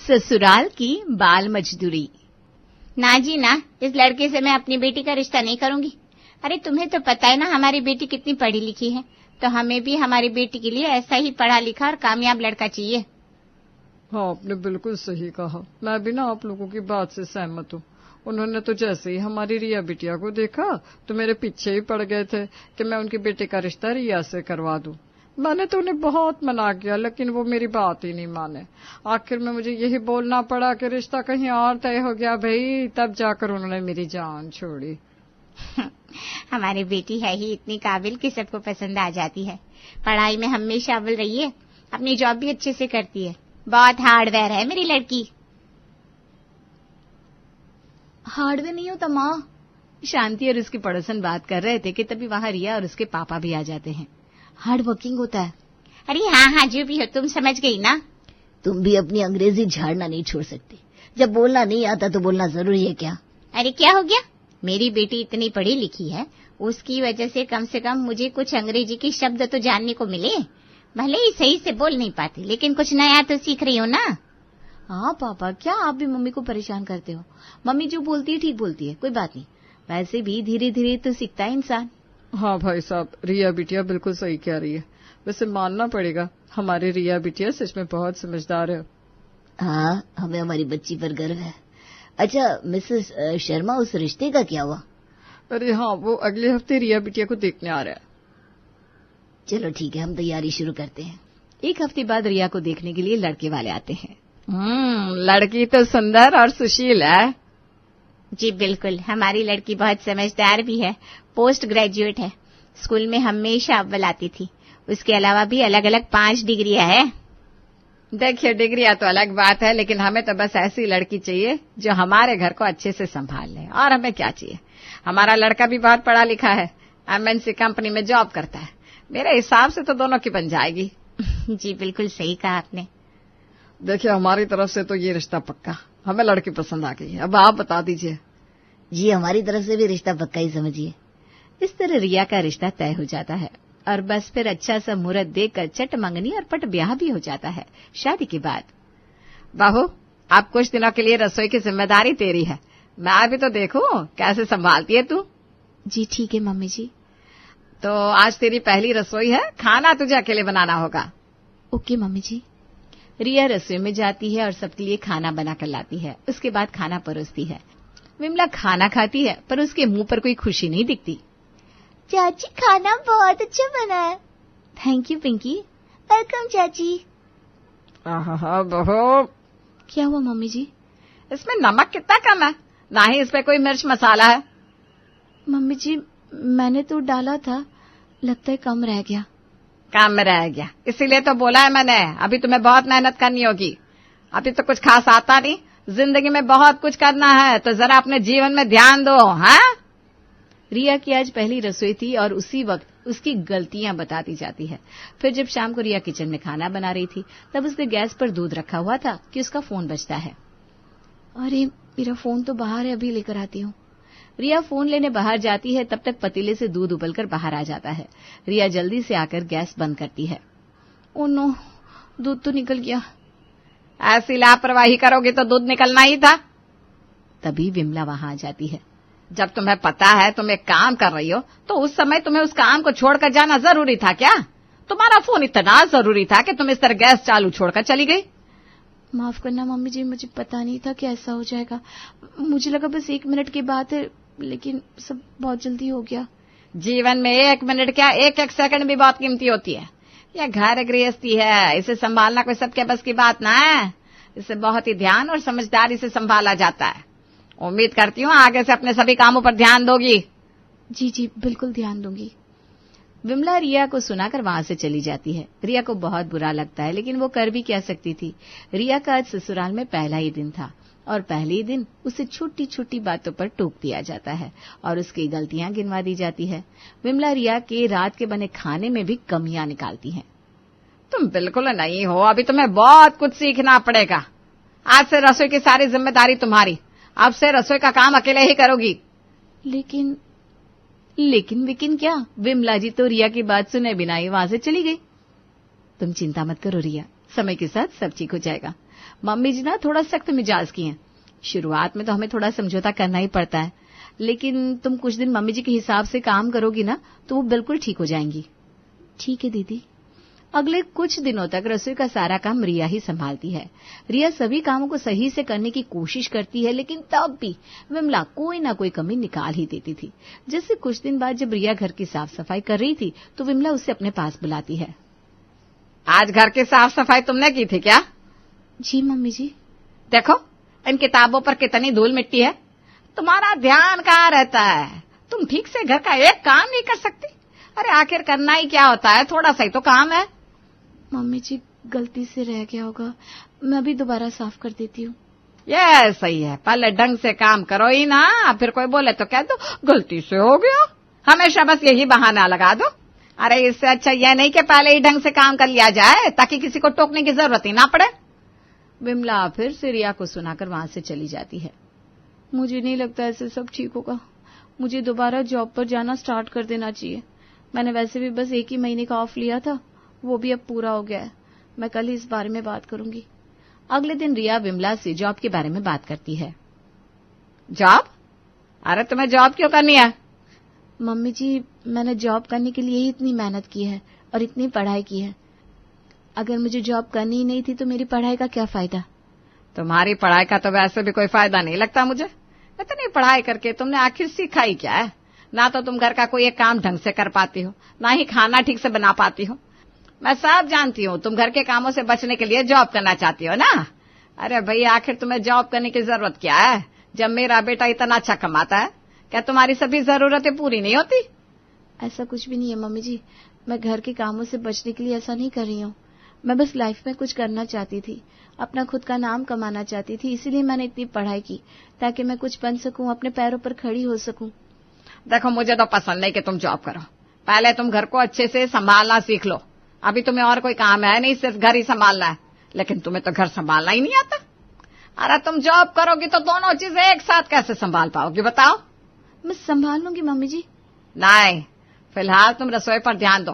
ससुराल की बाल मजदूरी। ना जी ना, इस लड़के से मैं अपनी बेटी का रिश्ता नहीं करूंगी। अरे तुम्हें तो पता है ना हमारी बेटी कितनी पढ़ी लिखी है, तो हमें भी हमारी बेटी के लिए ऐसा ही पढ़ा लिखा और कामयाब लड़का चाहिए। हाँ, आपने बिल्कुल सही कहा। मैं भी ना आप लोगों की बात से सहमत हूँ। उन्होंने तो जैसे ही हमारी रिया बिटिया को देखा तो मेरे पीछे ही पड़ गए थे कि मैं उनकी बेटे का रिश्ता रिया से करवा दूं। मैंने तो उन्हें बहुत मना किया, लेकिन वो मेरी बात ही नहीं माने। आखिर में मुझे यही बोलना पड़ा कि रिश्ता कहीं और तय हो गया भाई, तब जाकर उन्होंने मेरी जान छोड़ी। हमारी बेटी है ही इतनी काबिल कि सबको पसंद आ जाती है। पढ़ाई में हमेशा अव्वल रही है, अपनी जॉब भी अच्छे से करती है। बहुत हार्डवेयर है मेरी लड़की। हार्डवेयर नहीं होता माँ। शांति और उसकी पड़ोसन बात कर रहे थे कि तभी वहाँ रिया और उसके पापा भी आ जाते हैं। हार्ड वर्किंग होता है। अरे हाँ हाँ, जो भी हो तुम समझ गई ना। तुम भी अपनी अंग्रेजी झाड़ना नहीं छोड़ सकती। जब बोलना नहीं आता तो बोलना जरूरी है क्या? अरे क्या हो गया, मेरी बेटी इतनी पढ़ी लिखी है, उसकी वजह से कम मुझे कुछ अंग्रेजी के शब्द तो जानने को मिले। भले ही सही से बोल नहीं पाती, लेकिन कुछ नया तो सीख रही हो ना। हाँ पापा, क्या आप भी मम्मी को परेशान करते हो? मम्मी जो बोलती है ठीक बोलती है, कोई बात नहीं। वैसे भी धीरे धीरे तो सीखता है इंसान। हाँ भाई साहब, रिया बिटिया बिल्कुल सही कह रही है। वैसे मानना पड़ेगा, हमारी रिया बिटिया सच में बहुत समझदार है। हाँ, हमें हमारी बच्ची पर गर्व है। अच्छा मिसेस शर्मा, उस रिश्ते का क्या हुआ? अरे हाँ, वो अगले हफ्ते रिया बिटिया को देखने आ रहा है। चलो ठीक है, हम तैयारी शुरू करते हैं। एक हफ्ते बाद रिया को देखने के लिए लड़के वाले आते हैं। लड़की तो सुंदर और सुशील है। जी बिल्कुल, हमारी लड़की बहुत समझदार भी है, पोस्ट ग्रेजुएट है, स्कूल में हमेशा अव्वल आती थी। उसके अलावा भी अलग अलग 5 डिग्रियां है। देखिए, डिग्रियां तो अलग बात है, लेकिन हमें तो बस ऐसी लड़की चाहिए जो हमारे घर को अच्छे से संभाल ले। और हमें क्या चाहिए, हमारा लड़का भी बहुत पढ़ा लिखा है, MNC कंपनी में जॉब करता है। मेरे हिसाब से तो दोनों की बन जाएगी। जी बिल्कुल सही कहा आपने। देखिए, हमारी तरफ से तो ये रिश्ता पक्का, हमें लड़की पसंद आ गई है। अब आप बता दीजिए। जी, हमारी तरफ से भी रिश्ता पक्का ही समझिए। इस तरह रिया का रिश्ता तय हो जाता है और बस फिर अच्छा सा मुहूर्त देखकर चट मंगनी और पट ब्याह भी हो जाता है। शादी के बाद, बहू, अब कुछ दिनों के लिए रसोई की जिम्मेदारी तेरी है। मैं भी तो देखूं कैसे संभालती है तू। जी ठीक है मम्मी जी। तो आज तेरी पहली रसोई है, खाना तुझे अकेले बनाना होगा। ओके मम्मी जी। रिया रसोई में जाती है और सबके लिए खाना बनाकर लाती है। उसके बाद खाना परोसती है। विमला खाना खाती है, पर उसके मुंह पर कोई खुशी नहीं दिखती। चाची, खाना बहुत अच्छा बना है। Thank you Pinky. वेलकम चाची। हाँ बहू। क्या हुआ मम्मी जी? इसमें नमक कितना कम है, ना ही इस पे कोई मिर्च मसाला है। मम्मी जी, मैंने तो डाला था, लगता है कम रह गया। काम में रह गया, इसीलिए तो बोला है मैंने, अभी तुम्हें बहुत मेहनत करनी होगी। अभी तो कुछ खास आता नहीं, जिंदगी में बहुत कुछ करना है, तो जरा अपने जीवन में ध्यान दो। हाँ, रिया की आज पहली रसोई थी और उसी वक्त उसकी गलतियां बताती जाती है। फिर जब शाम को रिया किचन में खाना बना रही थी, तब उसने गैस पर दूध रखा हुआ था कि उसका फोन बजता है। अरे मेरा फोन तो बाहर है, अभी लेकर आती हूँ। रिया फोन लेने बाहर जाती है, तब तक पतीले से दूध उबलकर बाहर आ जाता है। रिया जल्दी से आकर गैस बंद करती है। ओह नो, दूध तो निकल गया। ऐसी लापरवाही करोगे तो दूध निकलना ही था। तभी विमला वहां आ जाती है। जब तुम्हें पता है तुम एक काम कर रही हो, तो उस समय तुम्हें उस काम को छोड़कर जाना जरूरी था क्या? तुम्हारा फोन इतना जरूरी था कि तुम इस तरह गैस चालू छोड़कर चली गई? माफ करना मम्मी जी, मुझे पता नहीं था कि ऐसा हो जाएगा। मुझे लगा बस 1 मिनट की बात है, लेकिन सब बहुत जल्दी हो गया। जीवन में 1 मिनट क्या, 1-1 सेकंड भी बहुत कीमती होती है। यह घर गृहस्थी है, इसे संभालना कोई सबके बस की बात ना है। इसे बहुत ही ध्यान और समझदारी से संभाला जाता है। उम्मीद करती हूँ आगे से अपने सभी कामों पर ध्यान दोगी। जी जी बिल्कुल ध्यान दूंगी। विमला रिया को सुनाकर वहां से चली जाती है। रिया को बहुत बुरा लगता है, लेकिन वो कर भी क्या सकती थी। रिया का आज ससुराल में पहला ही दिन था और पहले ही दिन उसे छोटी छोटी बातों पर टोक दिया जाता है और उसकी गलतियां गिनवा दी जाती है। विमला रिया के रात के बने खाने में भी कमियां निकालती हैं। तुम बिल्कुल नहीं हो, अभी तुम्हें बहुत कुछ सीखना पड़ेगा। आज से रसोई की सारी जिम्मेदारी तुम्हारी। अब से रसोई का काम अकेले ही करोगी। लेकिन क्या? विमला जी तो रिया की बात सुने बिना ही वहां से चली गई। तुम चिंता मत करो रिया, समय के साथ सब ठीक हो जाएगा। मम्मी जी ना थोड़ा सख्त मिजाज की हैं। शुरुआत में तो हमें थोड़ा समझौता करना ही पड़ता है, लेकिन तुम कुछ दिन मम्मी जी के हिसाब से काम करोगी ना तो वो बिल्कुल ठीक हो जाएंगी। ठीक है दीदी। अगले कुछ दिनों तक रसोई का सारा काम रिया ही संभालती है। रिया सभी कामों को सही से करने की कोशिश करती है, लेकिन तब भी विमला कोई ना कोई कमी निकाल ही देती थी। जैसे कुछ दिन बाद जब रिया घर की साफ सफाई कर रही थी तो विमला उसे अपने पास बुलाती है। आज घर की साफ सफाई तुमने की थी क्या? जी मम्मी जी। देखो इन किताबों पर कितनी धूल मिट्टी है, तुम्हारा ध्यान कहाँ रहता है? तुम ठीक से घर का एक काम नहीं कर सकती? अरे आखिर करना ही क्या होता है, थोड़ा सा ही तो काम है। मम्मी जी गलती से रह गया होगा, मैं भी दोबारा साफ कर देती हूँ। ये सही है, पहले ढंग से काम करो ही ना, फिर कोई बोले तो कह दो गलती से हो गया। हमेशा बस यही बहाना लगा दो। अरे इससे अच्छा यह नहीं कि पहले ही ढंग से काम कर लिया जाए ताकि किसी को टोकने की जरूरत ही ना पड़े। विमला फिर से रिया को सुनाकर वहां से चली जाती है। मुझे नहीं लगता ऐसे सब ठीक होगा, मुझे दोबारा जॉब पर जाना स्टार्ट कर देना चाहिए। मैंने वैसे भी बस 1 ही महीने का ऑफ लिया था, वो भी अब पूरा हो गया है। मैं कल ही इस बारे में बात करूंगी। अगले दिन रिया विमला से जॉब के बारे में बात करती है। जॉब? अरे तुम्हें जॉब क्यों करनी है? मम्मी जी मैंने जॉब करने के लिए ही इतनी मेहनत की है और इतनी पढ़ाई की है। अगर मुझे जॉब करनी ही नहीं थी तो मेरी पढ़ाई का क्या फायदा? तुम्हारी पढ़ाई का तो वैसे भी कोई फायदा नहीं लगता मुझे। इतनी पढ़ाई करके तुमने आखिर सीखा ही क्या है? ना तो तुम घर का कोई एक काम ढंग से कर पाती हो, ना ही खाना ठीक से बना पाती हो। मैं सब जानती हूँ तुम घर के कामों से बचने के लिए जॉब करना चाहती हो ना। अरे भाई आखिर तुम्हें जॉब करने की जरूरत क्या है जब मेरा बेटा इतना अच्छा कमाता है? क्या तुम्हारी सभी जरूरतें पूरी नहीं होती? ऐसा कुछ भी नहीं है मम्मी जी, मैं घर के कामों से बचने के लिए ऐसा नहीं कर रही हूँ। मैं बस लाइफ में कुछ करना चाहती थी, अपना खुद का नाम कमाना चाहती थी, इसीलिए मैंने इतनी पढ़ाई की ताकि मैं कुछ बन सकूं, अपने पैरों पर खड़ी हो सकूं। देखो मुझे तो पसंद नहीं कि तुम जॉब करो, पहले तुम घर को अच्छे से संभालना सीख लो। अभी तुम्हें और कोई काम है नहीं, सिर्फ घर ही संभालना है, लेकिन तुम्हें तो घर संभालना ही नहीं आता। अरे तुम जॉब करोगी तो दोनों चीजें एक साथ कैसे संभाल पाओगी बताओ? मैं संभाल लूंगी मम्मी जी। नहीं, फिलहाल तुम रसोई पर ध्यान दो।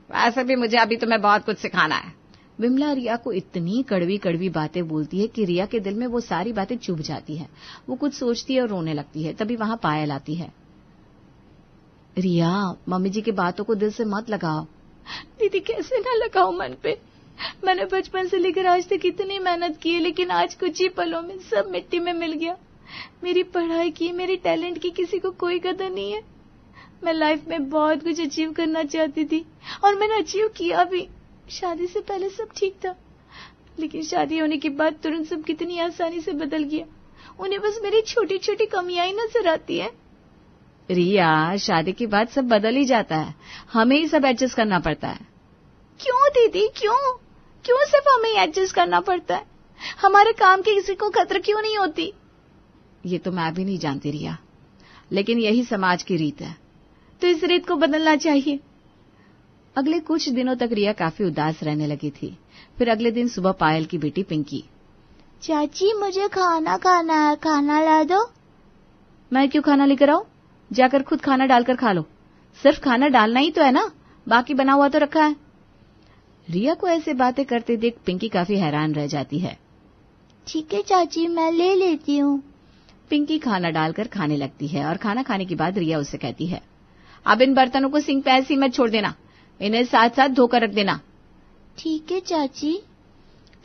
वैसे भी मुझे अभी तुम्हें बहुत कुछ सिखाना है। विमला रिया को इतनी कड़वी कड़वी बातें बोलती है कि रिया के दिल में वो सारी बातें चुभ जाती है। वो कुछ सोचती है और रोने लगती है। तभी वहां पायल आती है। रिया, मम्मी जी की बातों को दिल से मत लगाओ। दीदी कैसे ना लगाओ मन पे? मैंने बचपन से लेकर आज तक इतनी मेहनत की है, लेकिन आज कुछ ही पलों में सब मिट्टी में मिल गया। मेरी पढ़ाई की, मेरी टैलेंट की किसी को कोई कदर नहीं है। मैं लाइफ में बहुत कुछ अचीव करना चाहती थी और मैंने अचीव किया भी। शादी से पहले सब ठीक था, लेकिन शादी होने के बाद तुरंत सब कितनी आसानी से बदल गया। उन्हें बस मेरी छोटी छोटी कमियां ही नजर आती है। रिया, शादी के बाद सब बदल ही जाता है, हमें ही सब एडजस्ट करना पड़ता है। क्यों दीदी, क्यों सिर्फ हमें ही एडजस्ट करना पड़ता है? हमारे काम की किसी को कदर क्यों नहीं होती? ये तो मैं भी नहीं जानती रिया, लेकिन यही समाज की रीत है, तो इस रीत को बदलना चाहिए। अगले कुछ दिनों तक रिया काफी उदास रहने लगी थी। फिर अगले दिन सुबह पायल की बेटी पिंकी, चाची मुझे खाना खाना है, खाना ला दो। मैं क्यों खाना लेकर आऊं? जाकर खुद खाना डालकर खा लो। सिर्फ खाना डालना ही तो है ना, बाकी बना हुआ तो रखा है। रिया को ऐसे बातें करते देख पिंकी काफी हैरान रह जाती है। ठीक है चाची, मैं ले लेती हूँ। पिंकी खाना डालकर खाने लगती है और खाना खाने के बाद रिया उससे कहती है, अब इन बर्तनों को सिंक पे ऐसे ही मत छोड़ देना, इन्हें साथ साथ धोकर रख देना। ठीक है चाची।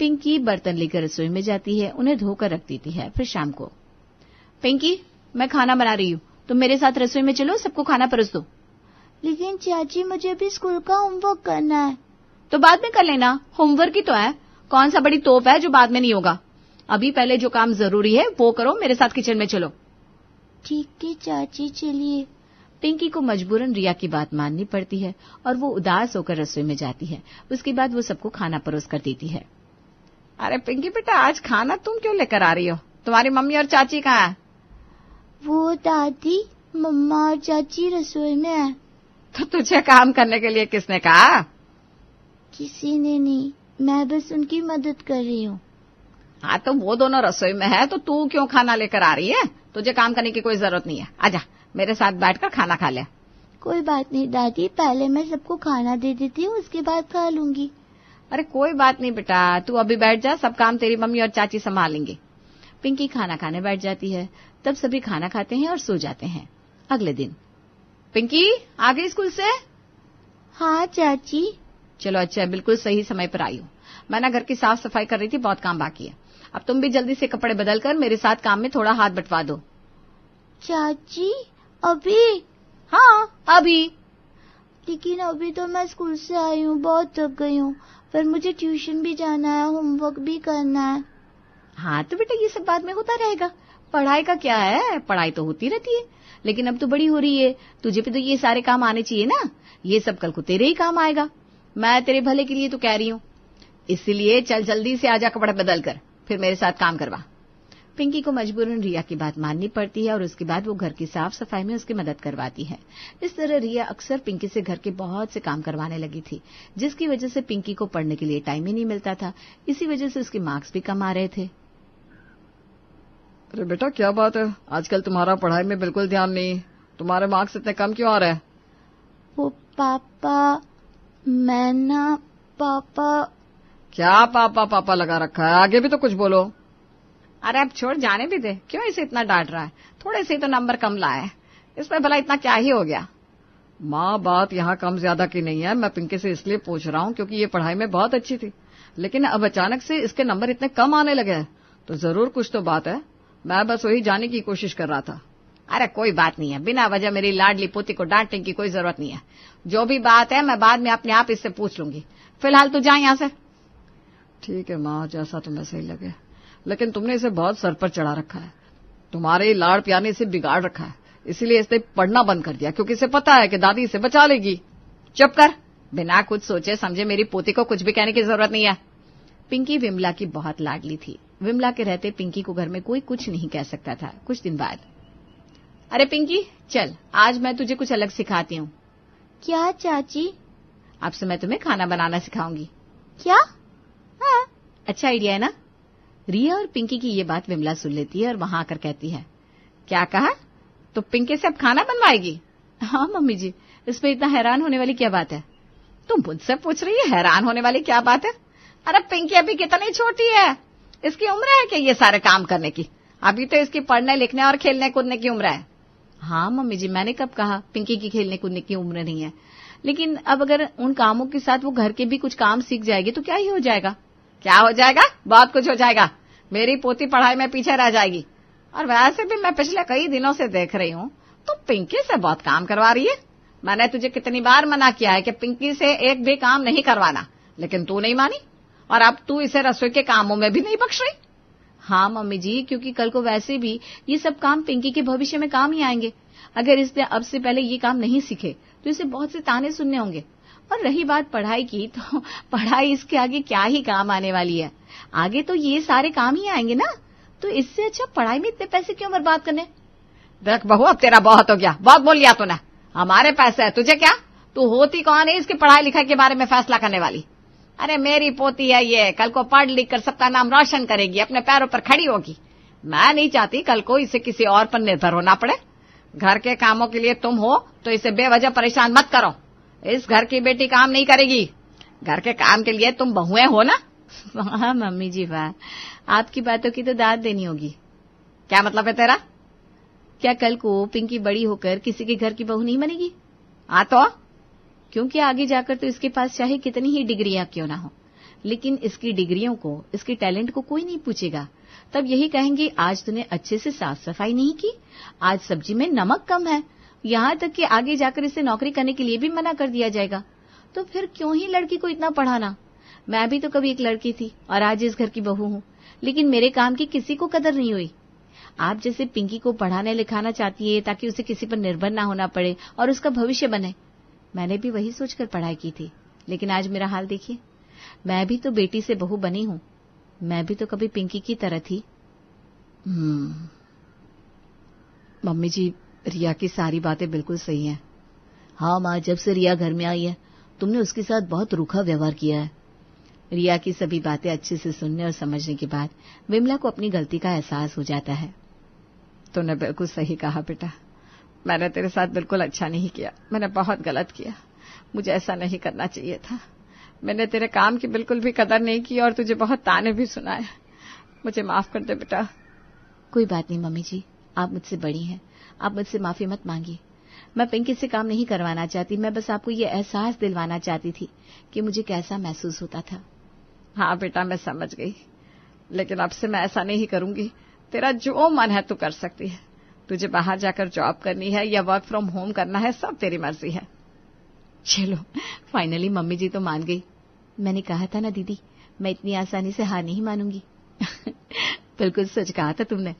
पिंकी बर्तन लेकर रसोई में जाती है, उन्हें धोकर रख देती है। फिर शाम को, पिंकी मैं खाना बना रही हूँ, तुम मेरे साथ रसोई में चलो, सबको खाना परोस दो। लेकिन चाची मुझे भी स्कूल का होमवर्क करना है। तो बाद में कर लेना, होमवर्क ही तो है, कौन सा बड़ी तोप है जो बाद में नहीं होगा। अभी पहले जो काम जरूरी है वो करो, मेरे साथ किचन में चलो। ठीक है चाची, चलिए। पिंकी को मजबूरन रिया की बात माननी पड़ती है और वो उदास होकर रसोई में जाती है। उसके बाद वो सबको खाना परोस कर देती है। अरे पिंकी बेटा, आज खाना तुम क्यों लेकर आ रही हो? तुम्हारी मम्मी और चाची कहाँ है? वो दादी, मम्मा और चाची रसोई में है। तो तुझे काम करने के लिए किसने कहा? किसी ने नहीं, मैं बस उनकी मदद कर रही हूँ। हाँ तो वो दोनों रसोई में है तो तू क्यों खाना लेकर आ रही है? तुझे काम करने की कोई जरूरत नहीं है, आजा मेरे साथ बैठकर खाना खा ले। कोई बात नहीं दादी, पहले मैं सबको खाना दे देती हूँ, उसके बाद खा लूंगी। अरे कोई बात नहीं बेटा, तू अभी बैठ जा, सब काम तेरी मम्मी और चाची संभालेंगे। पिंकी खाना खाने बैठ जाती है। तब सभी खाना खाते हैं और सो जाते हैं। अगले दिन, पिंकी आ गई स्कूल से? हाँ चाची। चलो अच्छा, बिल्कुल सही समय पर आई हो। मैं ना घर की साफ सफाई कर रही थी, बहुत काम बाकी है। अब तुम भी जल्दी से कपड़े बदलकर मेरे साथ काम में थोड़ा हाथ बंटवा दो। चाची अभी? हाँ अभी। लेकिन अभी तो मैं स्कूल से आई हूँ, बहुत थक गई हूँ। पर मुझे ट्यूशन भी जाना है, होमवर्क भी करना है। हाँ तो बेटा ये सब बाद में होता रहेगा, पढ़ाई का क्या है, पढ़ाई तो होती रहती है। लेकिन अब तो बड़ी हो रही है, तुझे भी तो ये सारे काम आने चाहिए ना। ये सब कल को तेरे ही काम आएगा। मैं तेरे भले के लिए तो कह रही हूँ, इसलिए चल जल्दी से आजा, कपड़े बदल कर फिर मेरे साथ काम करवा। पिंकी को मजबूरन रिया की बात माननी पड़ती है और उसके बाद वो घर की साफ सफाई में उसकी मदद करवाती है। इस तरह रिया अक्सर पिंकी से घर के बहुत से काम करवाने लगी थी, जिसकी वजह से पिंकी को पढ़ने के लिए टाइम ही नहीं मिलता था। इसी वजह से उसके मार्क्स भी कम आ रहे थे। अरे बेटा क्या बात है, आजकल तुम्हारा पढ़ाई में बिल्कुल ध्यान नहीं, तुम्हारे मार्क्स इतने कम क्यों आ रहे हैं? वो पापा, मैं ना पापा। क्या पापा पापा लगा रखा है, आगे भी तो कुछ बोलो। अरे अब छोड़, जाने भी दे, क्यों इसे इतना डांट रहा है? थोड़े से तो नंबर कम लाए, इसमें भला इतना क्या ही हो गया? माँ बात यहाँ कम ज्यादा की नहीं है, मैं पिंकी से इसलिए पूछ रहा हूँ क्योंकि ये पढ़ाई में बहुत अच्छी थी, लेकिन अब अचानक से इसके नंबर इतने कम आने लगे हैं, तो जरूर कुछ तो बात है। मैं बस वही जानने की कोशिश कर रहा था। अरे कोई बात नहीं है, बिना वजह मेरी लाडली पोती को डांटने की कोई जरूरत नहीं है। जो भी बात है मैं बाद में अपने आप इससे पूछ लूंगी। फिलहाल तू जा यहाँ से। ठीक है माँ, जैसा तुम्हें सही लगे, लेकिन तुमने इसे बहुत सर पर चढ़ा रखा है, तुम्हारे लाड़ प्यार ने इसे बिगाड़ रखा है, इसीलिए इसने पढ़ना बंद कर दिया, क्योंकि इसे पता है कि दादी इसे बचा लेगी। चुप कर, बिना कुछ सोचे समझे मेरी पोती को कुछ भी कहने की जरूरत नहीं है। पिंकी विमला की बहुत लाडली थी। विमला के रहते पिंकी को घर में कोई कुछ नहीं कह सकता था। कुछ दिन बाद, अरे पिंकी चल, आज मैं तुझे कुछ अलग सिखाती हूँ। क्या चाची? अब से मैं तुम्हें खाना बनाना सिखाऊंगी। क्या? हाँ, अच्छा आइडिया है ना? रिया और पिंकी की ये बात विमला सुन लेती है और वहां आकर कहती है, क्या कहा? तो पिंकी से अब खाना बनवाएगी? हाँ मम्मी जी, इसमें इतना हैरान होने वाली क्या बात है? तुम मुझसे पूछ रही है हैरान होने वाली क्या बात है? अरे पिंकी अभी कितनी छोटी है, इसकी उम्र है कि ये सारे काम करने की? अभी तो इसकी पढ़ने लिखने और खेलने कूदने की उम्र है। हाँ मम्मी जी, मैंने कब कहा पिंकी की खेलने कूदने की उम्र नहीं है, लेकिन अब अगर उन कामों के साथ वो घर के भी कुछ काम सीख जाएगी तो क्या ही हो जाएगा? क्या हो जाएगा? बहुत कुछ हो जाएगा। मेरी पोती पढ़ाई में पीछे रह जाएगी। और वैसे भी मैं पिछले कई दिनों से देख रही हूँ तो पिंकी से बहुत काम करवा रही है। मैंने तुझे कितनी बार मना किया है कि पिंकी से एक भी काम नहीं करवाना, लेकिन तू नहीं मानी, और अब तू इसे रसोई के कामों में भी नहीं बख्श रही। हाँ मम्मी जी, क्योंकि कल को वैसे भी ये सब काम पिंकी के भविष्य में काम ही आएंगे। अगर इसने अब से पहले ये काम नहीं सीखे तो इसे बहुत से ताने सुनने होंगे। और रही बात पढ़ाई की, तो पढ़ाई इसके आगे क्या ही काम आने वाली है, आगे तो ये सारे काम ही आएंगे ना, तो इससे अच्छा पढ़ाई में इतने पैसे क्यों बर्बाद करने? देख बहू, अब तेरा बहुत हो गया, बहुत बोल लिया तूने। हमारे पैसे है, तुझे क्या? तू होती कौन है इसकी पढ़ाई लिखाई के बारे में फैसला करने वाली? अरे मेरी पोती है ये, कल को पढ़ लिख कर सबका नाम रोशन करेगी, अपने पैरों पर खड़ी होगी। मैं नहीं चाहती कल को इसे किसी और पर निर्भर होना पड़े। घर के कामों के लिए तुम हो तो इसे बेवजह परेशान मत करो। इस घर की बेटी काम नहीं करेगी, घर के काम के लिए तुम बहुएं हो ना। वाह मम्मी जी वाह, आपकी बातों की तो दाद देनी होगी। क्या मतलब है तेरा? क्या कल को पिंकी बड़ी होकर किसी के घर की बहू नहीं बनेगी? हाँ तो? क्योंकि आगे जाकर तो इसके पास चाहे कितनी ही डिग्रियां क्यों ना हो, लेकिन इसकी डिग्रियों को, इसके टैलेंट को कोई नहीं पूछेगा। तब यही कहेंगे आज तूने अच्छे से साफ सफाई नहीं की, आज सब्जी में नमक कम है, यहाँ तक कि आगे जाकर इसे नौकरी करने के लिए भी मना कर दिया जाएगा। तो फिर क्यों ही लड़की को इतना पढ़ाना? मैं भी तो कभी एक लड़की थी और आज इस घर की बहू हूँ, लेकिन मेरे काम की किसी को कदर नहीं हुई। आप जैसे पिंकी को पढ़ाने लिखाना चाहती है ताकि उसे किसी पर निर्भर ना होना पड़े और उसका भविष्य बने। मैंने भी वही सोचकर पढ़ाई की थी, लेकिन आज मेरा हाल देखिए। मैं भी तो बेटी से बहू बनी हूँ, मैं भी तो कभी पिंकी की तरह थी। मम्मी जी, रिया की सारी बातें बिल्कुल सही हैं। हाँ माँ, जब से रिया घर में आई है तुमने उसके साथ बहुत रूखा व्यवहार किया है। रिया की सभी बातें अच्छे से सुनने और समझने के बाद विमला को अपनी गलती का एहसास हो जाता है। तूने बिल्कुल सही कहा बेटा, मैंने तेरे साथ बिल्कुल अच्छा नहीं किया, मैंने बहुत गलत किया, मुझे ऐसा नहीं करना चाहिए था। मैंने तेरे काम की बिल्कुल भी कदर नहीं की और तुझे बहुत ताने भी सुनाए। मुझे माफ कर दे बेटा। कोई बात नहीं मम्मी जी, आप मुझसे बड़ी हैं, आप मुझसे माफी मत मांगिए। मैं पिंकी से काम नहीं करवाना चाहती, मैं बस आपको ये एहसास दिलवाना चाहती थी कि मुझे कैसा महसूस होता था। हाँ बेटा, मैं समझ गई, लेकिन अब से मैं ऐसा नहीं करूंगी। तेरा जो मन है तू कर सकती है। तुझे बाहर जाकर जॉब करनी है या वर्क फ्रॉम होम करना है, सब तेरी मर्जी है। चलो, फाइनली मम्मी जी तो मान गई। मैंने कहा था ना दीदी, मैं इतनी आसानी से हार नहीं मानूंगी। बिल्कुल सच कहा था तुमने।